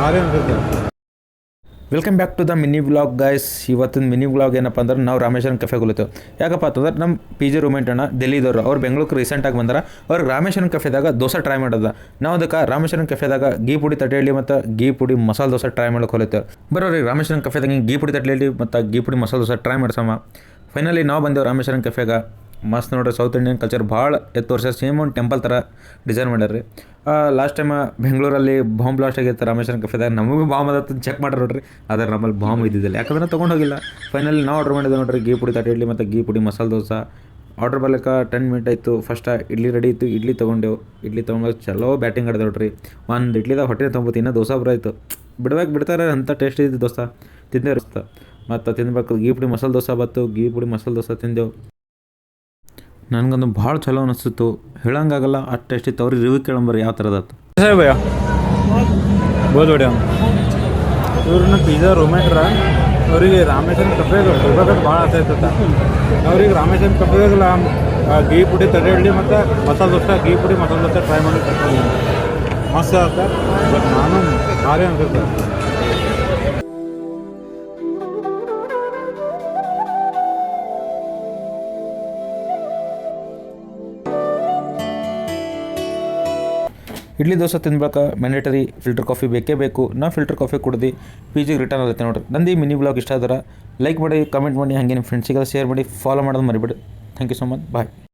ಭಾರಿ ಅನ್ಸುತ್ತೆ. Welcome back to the mini vlog guys. ಇವತ್ತಿನ ಮಿನಿ ವ್ಲಾಗ್ ಏನಪ್ಪ ಅಂದ್ರೆ ನಾವು ರಾಮೇಶ್ವರಂ ಕೆಫೆಗೆ ಹೋಗ್ಲತ್ತೇವೆ. ಯಾಕಪ್ಪ ಅಂತಂದ್ರೆ ನಮ್ಮ ಪಿ ಜಿ ರೂಮೇಟ್ ಅಣ್ಣ ಡೆಲ್ಲಿದವರು ಅವ್ರು ಬೆಂಗಳೂರಿಗೆ ರೀಸೆಂಟಾಗಿ ಬಂದಾರ. ಅವ್ರಿಗೆ ರಾಮೇಶ್ವರಂ ಕೆಫೆದಾಗ ದೋಸೆ ಟ್ರೈ ಮಾಡೋದ. ನಾವು ಅದಕ್ಕೆ ರಾಮೇಶ್ವರಂ ಕೆಫೆದಾಗ ಗೀ ಪುಡಿ ತಟ್ಟೆಯಲ್ಲಿ ಮತ್ತು ಗೀ ಪುಡಿ ಮಸಾಲೆ ದೋಸೆ ಟ್ರೈ ಮಾಡೋಕೆ ಹೋಗ್ಲತ್ತೇವೆ. ಬರೋರಿ ರಾಮೇಶ್ವರಂ ಕೆಫೆದಾಗ ಗೀ ಪುಡಿ ತಟ್ಟೆಯಲ್ಲಿ ಮತ್ತು ಗೀ ಪುಡಿ ಮಸಾಲೆ ದೋಸೆ ಟ್ರೈ ಮಾಡ್ಸಮ್ಮ. ಫೈನಲಿ ನಾವು ಬಂದೆವು ರಾಮೇಶ್ವರಂ ಕೆಫೆಗೆ. ಮಸ್ತ್ ನೋಡ್ರಿ, ಸೌತ್ ಇಂಡಿಯನ್ ಕಲ್ಚರ್ ಭಾಳ ಎತ್ತು ವರ್ಷ ಸೇಮ್ ಒಂದು ಟೆಂಪಲ್ ಥರ ಡಿಸೈನ್ ಮಾಡ್ಯಾರ ರೀ. ಲಾಸ್ಟ್ ಟೈಮ್ ಬೆಂಗಳೂರಲ್ಲಿ ಬಾಂಬ್ ಬ್ಲಾಸ್ಟ್ ಆಗಿತ್ತು ರಾಮೇಶ್ವರಂ ಕೆಫೆದಾಗ. ನಮಗೂ ಬಾಂಬ್ ಅದತ್ತು ಚೆಕ್ ಮಾಡ್ರಿ ನೋಡ್ರಿ, ಆದರೆ ನಮ್ಮಲ್ಲಿ ಬಾಂಬ್ ಇದ್ದಿದ್ದಿಲ್ಲ, ಯಾಕಂದ್ರೆ ತೊಗೊಂಡು ಹೋಗಿಲ್ಲ. ಫೈನಲಿ ನಾವು ಆರ್ಡ್ರ್ ಮಾಡಿದ್ದೆ ನೋಡ್ರಿ, ಗೀ ಪುಡಿ ತಟ್ಟೆ ಇಡ್ಲಿ ಮತ್ತು ಗೀ ಪುಡಿ ಮಸಾಲೆ ದೋಸೆ. ಆರ್ಡ್ರ್ ಬರ್ಲಿಕ್ಕೆ 10 ಮಿನಿಟ್ ಆಯಿತು. ಫಸ್ಟ್ ಇಡ್ಲಿ ರೆಡಿ ಇತ್ತು, ಇಡ್ಲಿ ತೊಗೊಂಡೆವು. ಇಡ್ಲಿ ತೊಗೊಂಡು ಚಲೋ ಬ್ಯಾಟಿಂಗ್ ಆಡಿದೆ ನೋಡ್ರಿ. ಒಂದು ಇಡ್ಲಿದಾಗ ಹೊಟ್ಟೆ ತೊಗೊಂಬತ್ತು, ಇನ್ನೂ ದೋಸೆ ಬರಾಯಿತು. ಬಿಡ್ತಾರೆ ಅಂಥ ಟೇಸ್ಟ್ ಇದ್ದು ದೋಸೆ ತಿಂದೇವು ಇರುತ್ತೆ. ಮತ್ತು ತಿನ್ಬೇಕು ಗೀ ಪುಡಿ ಮಸಾಲೆ ದೋಸೆ ಬತ್ತು. ಗೀ ಪುಡಿ ಮಸಾಲೆ ದೋಸೆ ತಿಂದೆವು. ನನಗಂದು ಭಾಳ ಚಲೋ ಅನಿಸ್ತಿತ್ತು, ಹೇಳಂಗಾಗಲ್ಲ ಅಷ್ಟು ಟೇಸ್ಟ್ ಇತ್ತು. ಅವ್ರಿಗೆ ರಿವ್ಯೂ ಕೇಳಂಬರಿ ಯಾವ ಥರದತ್ತು. ಭಯ್ಯ ಬೋದು ಹೊಡ್ಯ ಇವ್ರನ್ನ ಪಿಜ್ಜಾ ರೂಮೇಟ್ರ. ಅವರಿಗೆ ರಾಮೇಶ್ವರಂ ಕಫೆಗೆ ಹೋಗೋದು ಭಾಳ ಆಸೆ ಇರ್ತದೆ. ಅವ್ರಿಗೆ ರಾಮೇಶ್ವರಂ ಕಫೆದಾಗಲ್ಲ ಗೀ ಪುಡಿ ತಡೆ ಇಡ್ಲಿ ಮತ್ತು ಮಸಾಲೆ ದೋಸೆ, ಗೀ ಪುಡಿ ಮಸಾಲೆ ದೋಸೆ ಟ್ರೈ ಮಾಡಿ ಮಸ್ತ್ ಆಗುತ್ತೆ. ಬಟ್ ನಾನು ಭಾರಿ ಅನ್ಸುತ್ತೆ. ಇಡ್ಲಿ ದೋಸೆ ತಿನ್ಬೇಕಾ ಮ್ಯಾಂಡೇಟರಿ ಫಿಲ್ಟರ್ ಕಾಫಿ ಬೇಕೇ ಬೇಕು. ನಾ ಫಿಲ್ಟರ್ ಕಾಫಿ ಕುಡ್ದು ಪಿ ಜಿಗೆ ರಿಟರ್ನ್ ಆಗುತ್ತೆ ನೋಡಿರಿ. ನಂದು ಈ ಮಿನಿ ಬ್ಲಾಗ್ ಇಷ್ಟ ಆದ್ರೆ ಲೈಕ್ ಮಾಡಿ, ಕಮೆಂಟ್ ಮಾಡಿ, ಹಾಗೆ ನಿಮ್ಮ ಫ್ರೆಂಡ್ಸಿಗೆಲ್ಲ ಶೇರ್ ಮಾಡಿ, ಫಾಲೋ ಮಾಡೋದು ಮರಿಬೇಡಿ. Thank you so much. Bye.